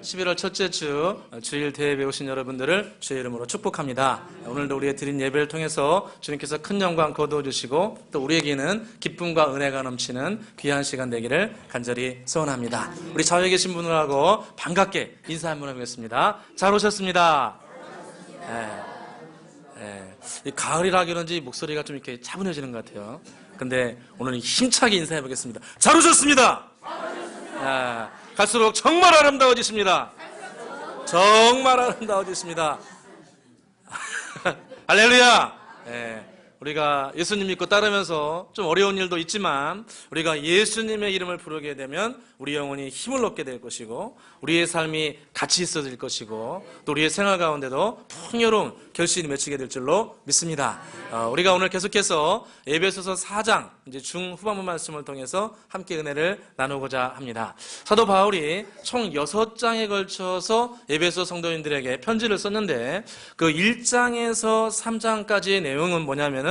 11월 첫째 주 주일 대예배 오신 여러분들을 주의 이름으로 축복합니다. 오늘도 우리의 드린 예배를 통해서 주님께서 큰 영광 거두어주시고 또 우리에게는 기쁨과 은혜가 넘치는 귀한 시간 되기를 간절히 소원합니다. 우리 좌우에 계신 분들하고 반갑게 인사 한번 해보겠습니다. 잘 오셨습니다. 이 가을이라 그런지 목소리가 좀 이렇게 차분해지는 것 같아요. 근데 오늘 힘차게 인사해 보겠습니다. 잘 오셨습니다. 갈수록 정말 아름다워지십니다. 정말 아름다워지십니다. 할렐루야. 우리가 예수님 믿고 따르면서 좀 어려운 일도 있지만 우리가 예수님의 이름을 부르게 되면 우리 영혼이 힘을 얻게 될 것이고 우리의 삶이 가치 있어질 것이고 또 우리의 생활 가운데도 풍요로운 결실이 맺히게 될 줄로 믿습니다. 우리가 오늘 계속해서 에베소서 4장 이제 중후반부 말씀을 통해서 함께 은혜를 나누고자 합니다. 사도 바울이 총 6장에 걸쳐서 에베소 성도인들에게 편지를 썼는데 그 1장에서 3장까지의 내용은 뭐냐면은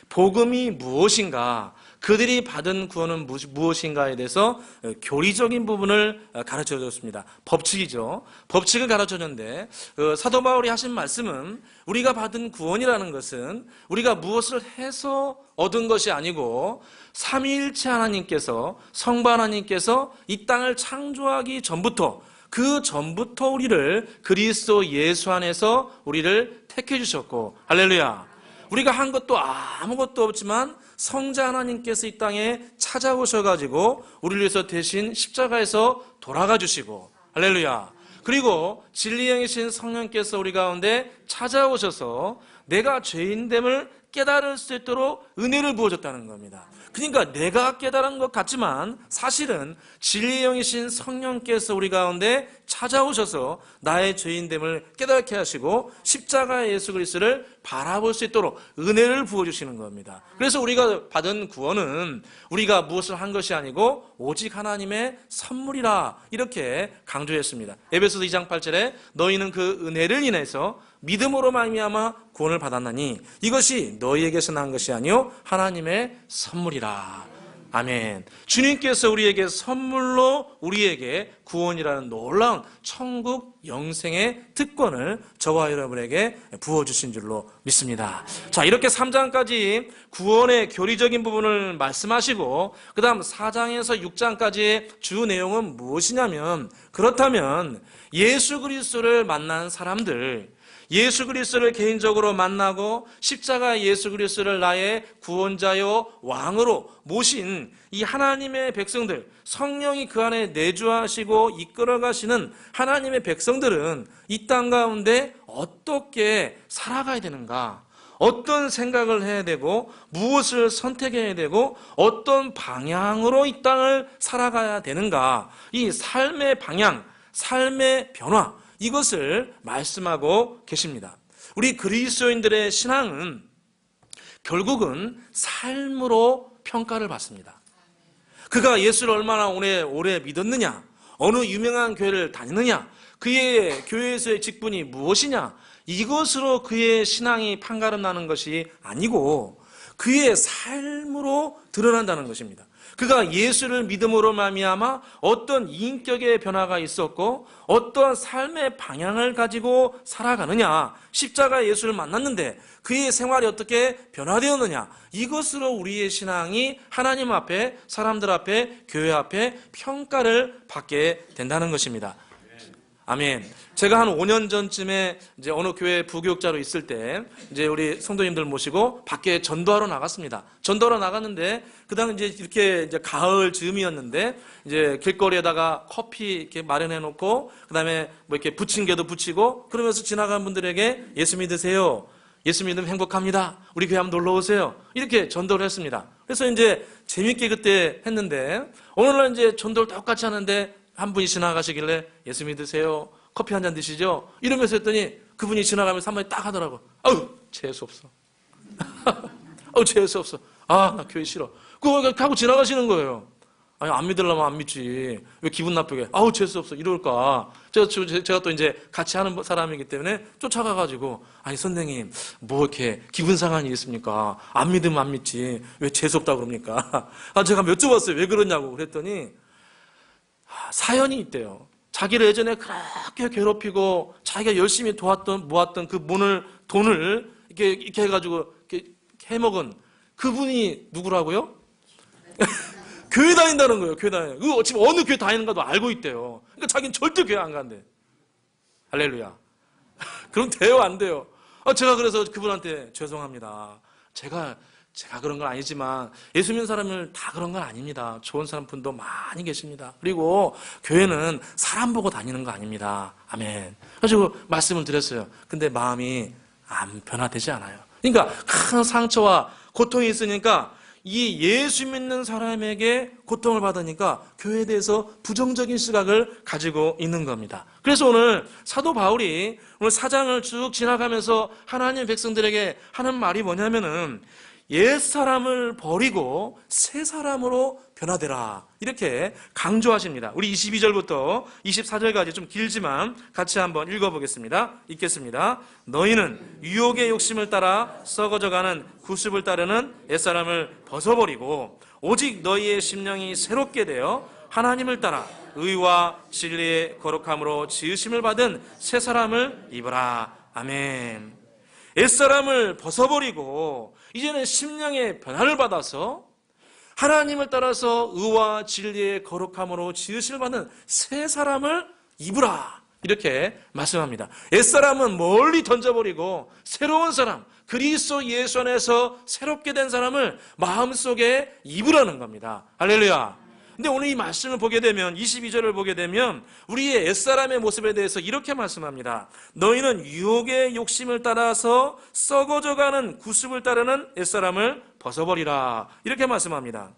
복음이 무엇인가, 그들이 받은 구원은 무엇인가에 대해서 교리적인 부분을 가르쳐 줬습니다. 법칙이죠. 법칙을 가르쳐 줬는데 사도 바울이 하신 말씀은 우리가 받은 구원이라는 것은 우리가 무엇을 해서 얻은 것이 아니고 삼위일체 하나님께서, 성부 하나님께서 이 땅을 창조하기 전부터 그 전부터 우리를 그리스도 예수 안에서 우리를 택해 주셨고, 할렐루야. 우리가 한 것도 아무것도 없지만 성자 하나님께서 이 땅에 찾아오셔가지고 우리를 위해서 대신 십자가에서 돌아가 주시고, 할렐루야. 그리고 진리의 영이신 성령께서 우리 가운데 찾아오셔서 내가 죄인됨을 깨달을 수 있도록 은혜를 부어줬다는 겁니다. 그러니까 내가 깨달은 것 같지만 사실은 진리의 영이신 성령께서 우리 가운데 찾아오셔서 나의 죄인됨을 깨닫게 하시고 십자가의 예수 그리스도를 바라볼 수 있도록 은혜를 부어주시는 겁니다. 그래서 우리가 받은 구원은 우리가 무엇을 한 것이 아니고 오직 하나님의 선물이라 이렇게 강조했습니다. 에베소서 2장 8절에 너희는 그 은혜를 인해서 믿음으로 말미암아 구원을 받았나니 이것이 너희에게서 난 것이 아니요 하나님의 선물이라. 아멘. 주님께서 우리에게 선물로 우리에게 구원이라는 놀라운 천국 영생의 특권을 저와 여러분에게 부어주신 줄로 믿습니다. 자, 이렇게 3장까지 구원의 교리적인 부분을 말씀하시고 그 다음 4장에서 6장까지의 주 내용은 무엇이냐면, 그렇다면 예수 그리스도를 만난 사람들, 예수 그리스도를 개인적으로 만나고 십자가 예수 그리스도를 나의 구원자요 왕으로 모신 이 하나님의 백성들, 성령이 그 안에 내주하시고 이끌어가시는 하나님의 백성들은 이 땅 가운데 어떻게 살아가야 되는가, 어떤 생각을 해야 되고 무엇을 선택해야 되고 어떤 방향으로 이 땅을 살아가야 되는가, 이 삶의 방향, 삶의 변화, 이것을 말씀하고 계십니다. 우리 그리스도인들의 신앙은 결국은 삶으로 평가를 받습니다. 그가 예수를 얼마나 오래 믿었느냐, 어느 유명한 교회를 다니느냐, 그의 교회에서의 직분이 무엇이냐, 이것으로 그의 신앙이 판가름 나는 것이 아니고 그의 삶으로 드러난다는 것입니다. 그가 예수를 믿음으로 말미암아 어떤 인격의 변화가 있었고 어떠한 삶의 방향을 가지고 살아가느냐, 십자가 예수를 만났는데 그의 생활이 어떻게 변화되었느냐, 이것으로 우리의 신앙이 하나님 앞에, 사람들 앞에, 교회 앞에 평가를 받게 된다는 것입니다. 아멘. 제가 한 5년 전쯤에 이제 어느 교회 부교육자로 있을 때 이제 우리 성도님들 모시고 밖에 전도하러 나갔습니다. 전도하러 나갔는데 그다음 이제 이렇게 이제 가을 즈음이었는데 이제 길거리에다가 커피 이렇게 마련해 놓고 그다음에 뭐 이렇게 부침개도 붙이고 그러면서 지나가는 분들에게 예수 믿으세요. 예수 믿으면 행복합니다. 우리 교회 한번 놀러 오세요. 이렇게 전도를 했습니다. 그래서 이제 재밌게 그때 했는데 오늘날 이제 전도를 똑같이 하는데 한 분이 지나가시길래 예수 믿으세요. 커피 한 잔 드시죠? 이러면서 했더니 그분이 지나가면서 한 마디 딱 하더라고. 아우, 재수 없어. 아우, 재수 없어. 아, 나 교회 싫어. 그거 하고 지나가시는 거예요. 아니, 안 믿으려면 안 믿지. 왜 기분 나쁘게, 아우, 재수 없어. 이럴까. 제가 또 이제 같이 하는 사람이기 때문에 쫓아가가지고, 아니, 선생님, 뭐 이렇게 기분 상한 일 있습니까? 안 믿으면 안 믿지. 왜 재수 없다고 그럽니까? 제가 여쭤봤어요. 왜 그러냐고. 그랬더니, 사연이 있대요. 자기를 예전에 그렇게 괴롭히고 자기가 열심히 모았던 그 돈을 이렇게 해가지고 이렇게 해먹은 그분이 누구라고요? 교회 다닌다는 거예요. 교회 다니는. 지금 어느 교회 다니는가도 알고 있대요. 그러니까 자기는 절대 교회 안 간대. 할렐루야. 그럼 돼요, 안 돼요? 제가 그래서 그분한테 죄송합니다. 제가 그런 건 아니지만 예수 믿는 사람을 다 그런 건 아닙니다. 좋은 사람 분도 많이 계십니다. 그리고 교회는 사람 보고 다니는 거 아닙니다. 아멘. 그래서 말씀을 드렸어요. 근데 마음이 안 변화되지 않아요. 그러니까 큰 상처와 고통이 있으니까 이 예수 믿는 사람에게 고통을 받으니까 교회에 대해서 부정적인 시각을 가지고 있는 겁니다. 그래서 오늘 사도 바울이 오늘 4장을 쭉 지나가면서 하나님의 백성들에게 하는 말이 뭐냐면은 옛사람을 버리고 새 사람으로 변화되라, 이렇게 강조하십니다. 우리 22절부터 24절까지 좀 길지만 같이 한번 읽어보겠습니다. 읽겠습니다. 너희는 유혹의 욕심을 따라 썩어져가는 구습을 따르는 옛사람을 벗어버리고 오직 너희의 심령이 새롭게 되어 하나님을 따라 의와 진리의 거룩함으로 지으심을 받은 새 사람을 입으라. 아멘. 옛사람을 벗어버리고 이제는 심령의 변화를 받아서 하나님을 따라서 의와 진리의 거룩함으로 지으심을 받는 새 사람을 입으라, 이렇게 말씀합니다. 옛사람은 멀리 던져버리고 새로운 사람, 그리스도 예수 안에서 새롭게 된 사람을 마음속에 입으라는 겁니다. 할렐루야. 근데 오늘 이 말씀을 보게 되면 22절을 보게 되면 우리의 옛사람의 모습에 대해서 이렇게 말씀합니다. 너희는 유혹의 욕심을 따라서 썩어져가는 구습을 따르는 옛사람을 벗어버리라, 이렇게 말씀합니다.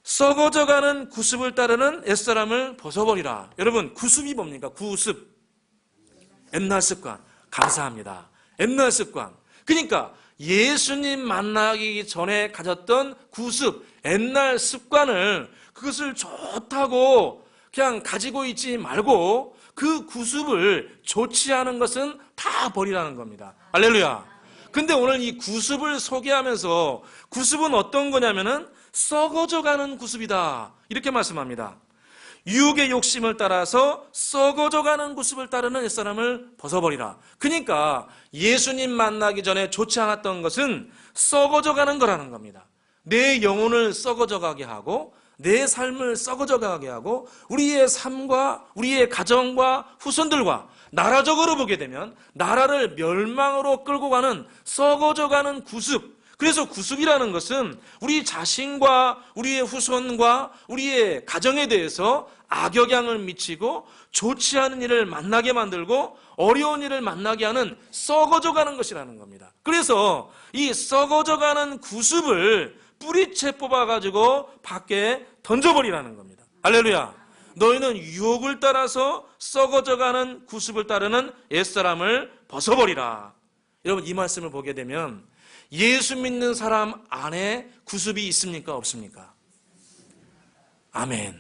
썩어져가는 구습을 따르는 옛사람을 벗어버리라. 여러분, 구습이 뭡니까? 구습, 옛날 습관. 감사합니다. 옛날 습관. 그러니까 예수님 만나기 전에 가졌던 구습, 옛날 습관을, 그것을 좋다고 그냥 가지고 있지 말고 그 구습을 좋지 않은 것은 다 버리라는 겁니다. 할렐루야. 근데 오늘 이 구습을 소개하면서 구습은 어떤 거냐면은 썩어져가는 구습이다, 이렇게 말씀합니다. 유혹의 욕심을 따라서 썩어져가는 구습을 따르는 옛사람을 벗어버리라. 그러니까 예수님 만나기 전에 좋지 않았던 것은 썩어져가는 거라는 겁니다. 내 영혼을 썩어져가게 하고 내 삶을 썩어져가게 하고 우리의 삶과 우리의 가정과 후손들과 나라적으로 보게 되면 나라를 멸망으로 끌고 가는 썩어져가는 구습. 그래서 구습이라는 것은 우리 자신과 우리의 후손과 우리의 가정에 대해서 악영향을 미치고 좋지 않은 일을 만나게 만들고 어려운 일을 만나게 하는 썩어져가는 것이라는 겁니다. 그래서 이 썩어져가는 구습을 뿌리채 뽑아가지고 밖에 던져버리라는 겁니다. 할렐루야. 너희는 유혹을 따라서 썩어져가는 구습을 따르는 옛사람을 벗어버리라. 여러분, 이 말씀을 보게 되면 예수 믿는 사람 안에 구습이 있습니까? 없습니까? 아멘.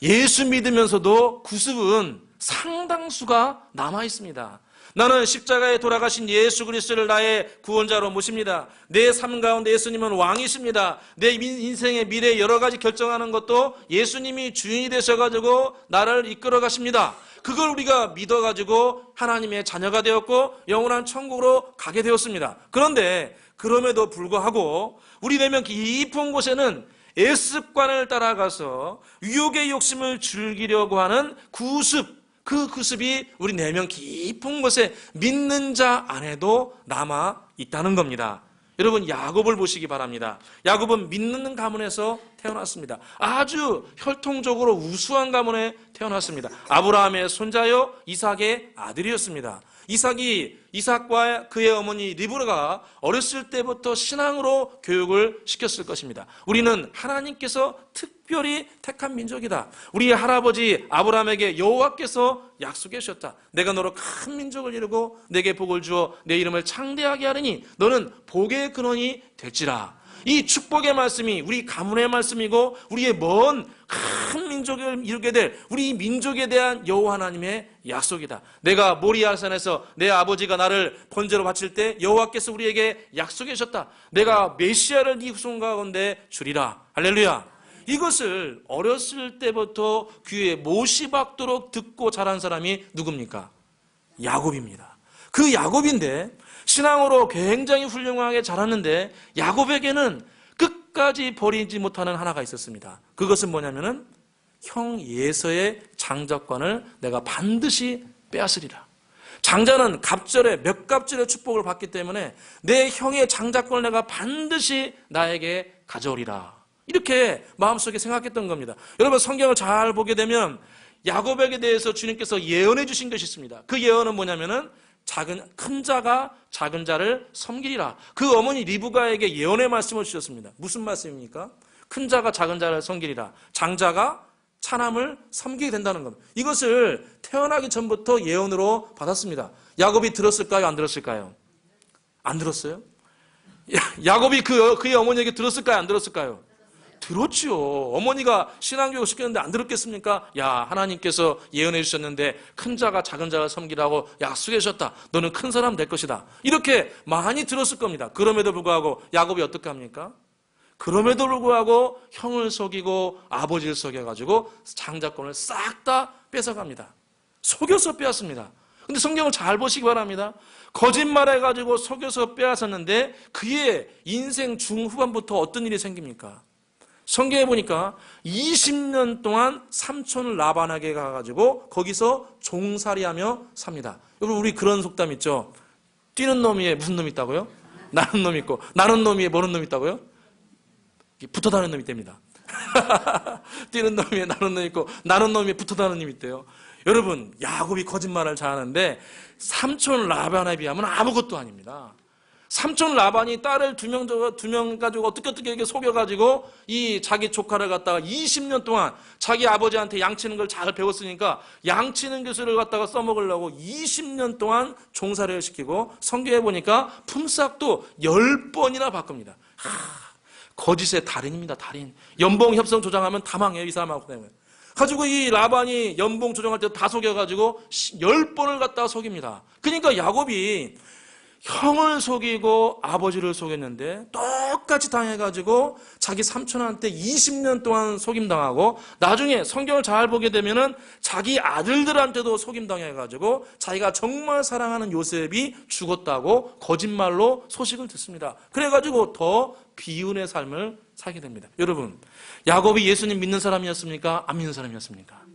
예수 믿으면서도 구습은 상당수가 남아 있습니다. 나는 십자가에 돌아가신 예수 그리스도를 나의 구원자로 모십니다. 내 삶 가운데 예수님은 왕이십니다. 내 인생의 미래 여러 가지 결정하는 것도 예수님이 주인이 되셔가지고 나를 이끌어 가십니다. 그걸 우리가 믿어가지고 하나님의 자녀가 되었고 영원한 천국으로 가게 되었습니다. 그런데 그럼에도 불구하고 우리 내면 깊은 곳에는 애습관을 따라가서 유혹의 욕심을 즐기려고 하는 구습, 그 구습이 우리 내면 깊은 곳에 믿는 자 안에도 남아 있다는 겁니다. 여러분, 야곱을 보시기 바랍니다. 야곱은 믿는 가문에서 태어났습니다. 아주 혈통적으로 우수한 가문에 태어났습니다. 아브라함의 손자요 이삭의 아들이었습니다. 이삭과 그의 어머니 리브가가 어렸을 때부터 신앙으로 교육을 시켰을 것입니다. 우리는 하나님께서 특별히 택한 민족이다. 우리 할아버지 아브라함에게 여호와께서 약속해 주셨다. 내가 너로 큰 민족을 이루고 내게 복을 주어 내 이름을 창대하게 하리니 너는 복의 근원이 될지라. 이 축복의 말씀이 우리 가문의 말씀이고 우리의 먼 큰 민족을 이루게 될 우리 민족에 대한 여호와 하나님의 약속이다. 내가 모리아산에서 내 아버지가 나를 번제로 바칠 때 여호와께서 우리에게 약속해 주셨다. 내가 메시아를 네 후손 가운데 주리라. 할렐루야. 이것을 어렸을 때부터 귀에 못이 박도록 듣고 자란 사람이 누굽니까? 야곱입니다. 그 야곱인데 신앙으로 굉장히 훌륭하게 자랐는데 야곱에게는 끝까지 버리지 못하는 하나가 있었습니다. 그것은 뭐냐면은 형 예서의 장자권을 내가 반드시 빼앗으리라. 장자는 갑절에 몇 갑절의 축복을 받기 때문에 내 형의 장자권을 내가 반드시 나에게 가져오리라. 이렇게 마음속에 생각했던 겁니다. 여러분 성경을 잘 보게 되면 야곱에게 대해서 주님께서 예언해 주신 것이 있습니다. 그 예언은 뭐냐면은 큰 자가 작은 자를 섬기리라. 그 어머니 리브가에게 예언의 말씀을 주셨습니다. 무슨 말씀입니까? 큰 자가 작은 자를 섬기리라. 장자가 차남을 섬기게 된다는 겁니다. 이것을 태어나기 전부터 예언으로 받았습니다. 야곱이 들었을까요? 안 들었을까요? 안 들었어요? 야곱이 그의 어머니에게 들었을까요? 안 들었을까요? 들었지요. 어머니가 신앙교육을 시켰는데 안 들었겠습니까? 야, 하나님께서 예언해 주셨는데 큰 자가 작은 자를 섬기라고 약속해 주셨다. 너는 큰 사람 될 것이다. 이렇게 많이 들었을 겁니다. 그럼에도 불구하고 야곱이 어떻게 합니까? 그럼에도 불구하고 형을 속이고 아버지를 속여가지고 장자권을 싹 다 뺏어갑니다. 속여서 빼앗습니다. 근데 성경을 잘 보시기 바랍니다. 거짓말해가지고 속여서 빼앗았는데 그의 인생 중후반부터 어떤 일이 생깁니까? 성경에 보니까 20년 동안 삼촌 라반에게 가가지고 거기서 종살이하며 삽니다. 여러분 우리 그런 속담 있죠? 뛰는 놈 위에 무슨 놈이 있다고요? 나는 놈이 있고 나는 놈 위에 뭐는 놈이 있다고요? 붙어 다니는 놈이 됩니다. 뛰는 놈 위에 나는 놈이 있고 나는 놈 위에 붙어 다니는 놈이 있대요. 여러분 야곱이 거짓말을 잘하는데 삼촌 라반에 비하면 아무것도 아닙니다. 삼촌 라반이 딸을 두 명 가지고 어떻게 이렇게 속여가지고 이 자기 조카를 갖다가 20년 동안 자기 아버지한테 양치는 걸 잘 배웠으니까 양치는 기술을 갖다가 써먹으려고 20년 동안 종살이를 시키고 성경에 보니까 품삯도 10번이나 바꿉니다. 거짓의 달인입니다. 달인. 연봉 협상 조장하면 다 망해요. 이 사람하고 때문에. 가지고 이 라반이 연봉 조정할 때 다 속여가지고 10번을 갖다가 속입니다. 그러니까 야곱이 형을 속이고 아버지를 속였는데 똑같이 당해가지고 자기 삼촌한테 20년 동안 속임당하고 나중에 성경을 잘 보게 되면은 자기 아들들한테도 속임당해가지고 자기가 정말 사랑하는 요셉이 죽었다고 거짓말로 소식을 듣습니다. 그래가지고 더 비운의 삶을 살게 됩니다. 여러분 야곱이 예수님 믿는 사람이었습니까? 안 믿는 사람이었습니까?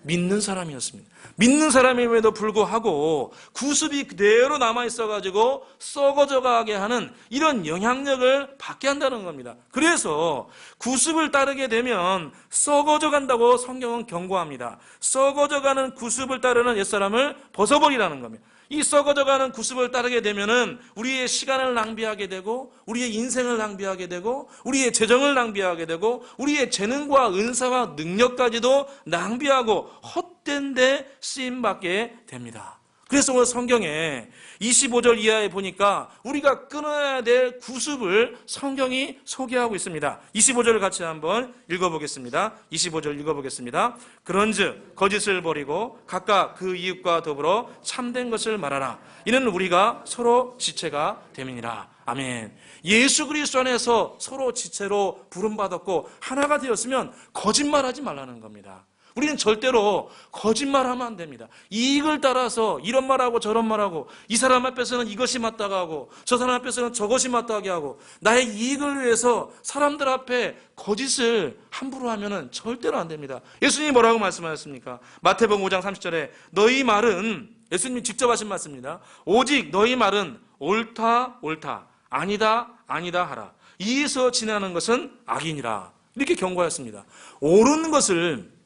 믿는 사람이었습니다. 믿는 사람임에도 불구하고 구습이 그대로 남아있어가지고 썩어져 가게 하는 이런 영향력을 받게 한다는 겁니다. 그래서 구습을 따르게 되면 썩어져 간다고 성경은 경고합니다. 썩어져 가는 구습을 따르는 옛사람을 벗어버리라는 겁니다. 이 썩어져가는 구습을 따르게 되면은 우리의 시간을 낭비하게 되고 우리의 인생을 낭비하게 되고 우리의 재정을 낭비하게 되고 우리의 재능과 은사와 능력까지도 낭비하고 헛된 데 쓰임받게 됩니다. 그래서 오늘 성경에 25절 이하에 보니까 우리가 끊어야 될 구습을 성경이 소개하고 있습니다. 25절을 같이 한번 읽어보겠습니다. 25절 읽어보겠습니다. 그런즉 거짓을 버리고 각각 그 이웃과 더불어 참된 것을 말하라. 이는 우리가 서로 지체가 됨이니라. 아멘. 예수 그리스도 안에서 서로 지체로 부름받았고 하나가 되었으면 거짓말하지 말라는 겁니다. 우리는 절대로 거짓말하면 안 됩니다. 이익을 따라서 이런 말하고 저런 말하고 이 사람 앞에서는 이것이 맞다고 하고 저 사람 앞에서는 저것이 맞다고 하고 나의 이익을 위해서 사람들 앞에 거짓을 함부로 하면 절대로 안 됩니다. 예수님이 뭐라고 말씀하셨습니까? 마태복음 5장 30절에 너희 말은 예수님이 직접 하신 말씀입니다. 오직 너희 말은 옳다 옳다 아니다 아니다 하라. 이에서 지나는 것은 악이니라. 이렇게 경고하였습니다. 옳은 것을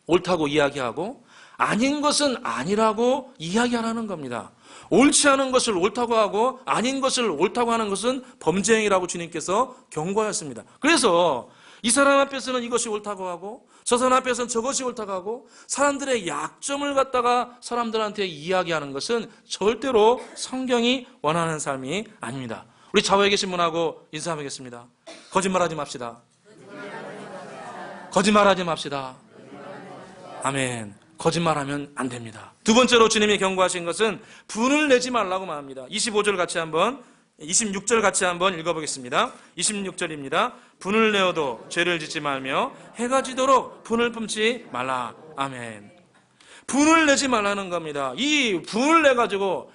옳다고 이야기하고 아닌 것은 아니라고 이야기하라는 겁니다. 옳지 않은 것을 옳다고 하고 아닌 것을 옳다고 하는 것은 범죄 행위라고 주님께서 경고하였습니다. 그래서 이 사람 앞에서는 이것이 옳다고 하고 저 사람 앞에서는 저것이 옳다고 하고 사람들의 약점을 갖다가 사람들한테 이야기하는 것은 절대로 성경이 원하는 삶이 아닙니다. 우리 좌우에 계신 분하고 인사하겠습니다. 거짓말하지 맙시다. 거짓말하지 맙시다. 아멘. 거짓말하면 안 됩니다. 두 번째로 주님이 경고하신 것은 분을 내지 말라고 말합니다. 25절 같이 한번 26절 같이 한번 읽어보겠습니다. 26절입니다. 분을 내어도 죄를 짓지 말며 해가 지도록 분을 뿜지 말라. 아멘. 분을 내지 말라는 겁니다. 이 분을 내가지고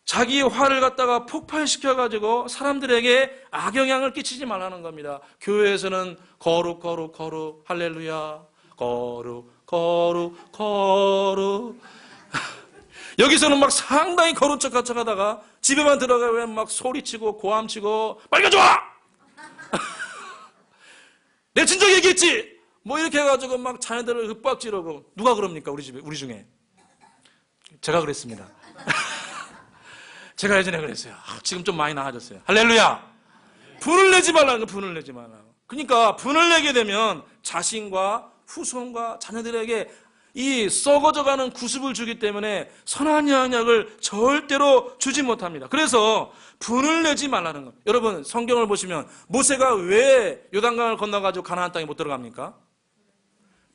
자기의 화를 갖다가 폭발시켜가지고 사람들에게 악영향을 끼치지 말라는 겁니다. 교회에서는 거룩 거룩 거룩 할렐루야 거룩 거룩 거룩 여기서는 막 상당히 거룩 척하다가 집에만 들어가면 막 소리치고 고함치고 빨리 가져와! 내 친정 얘기했지? 뭐 이렇게 해가지고 막 자녀들을 윽박지르고. 누가 그럽니까? 우리 집에, 우리 중에. 제가 그랬습니다. 제가 예전에 그랬어요. 지금 좀 많이 나아졌어요. 할렐루야! 분을 내지 말라는 거, 분을 내지 말라고. 그러니까 분을 내게 되면 자신과 후손과 자녀들에게 이 썩어져가는 구습을 주기 때문에 선한 영향을 절대로 주지 못합니다. 그래서 분을 내지 말라는 것. 여러분 성경을 보시면 모세가 왜 요단강을 건너가지고 가나안 땅에 못 들어갑니까?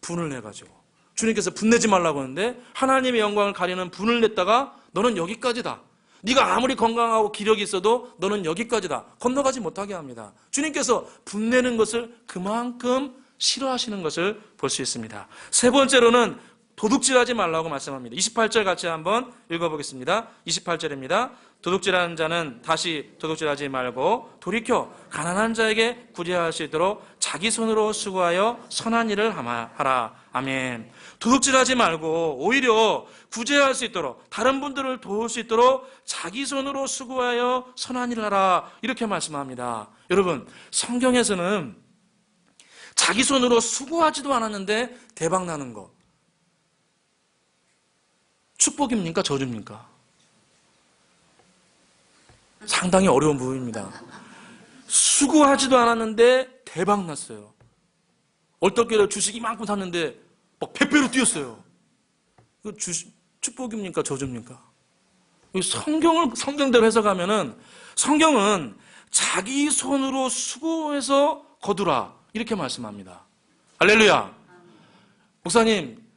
분을 내가지고. 주님께서 분 내지 말라고 하는데 하나님의 영광을 가리는 분을 냈다가 너는 여기까지다. 네가 아무리 건강하고 기력이 있어도 너는 여기까지다. 건너가지 못하게 합니다. 주님께서 분 내는 것을 그만큼 싫어하시는 것을 볼 수 있습니다. 세 번째로는 도둑질하지 말라고 말씀합니다. 28절 같이 한번 읽어보겠습니다. 28절입니다. 도둑질하는 자는 다시 도둑질하지 말고 돌이켜 가난한 자에게 구제할 수 있도록 자기 손으로 수고하여 선한 일을 하라. 아멘. 도둑질하지 말고 오히려 구제할 수 있도록 다른 분들을 도울 수 있도록 자기 손으로 수고하여 선한 일을 하라. 이렇게 말씀합니다. 여러분 성경에서는 자기 손으로 수고하지도 않았는데 대박 나는 거 축복입니까? 저주입니까? 상당히 어려운 부분입니다. 수고하지도 않았는데 대박 났어요. 얼떨결에 주식 이만큼 샀는데 막 100배로 뛰었어요. 이거 축복입니까? 저주입니까? 성경대로 해석하면은 성경은 자기 손으로 수고해서 거두라 이렇게 말씀합니다. 할렐루야. 목사님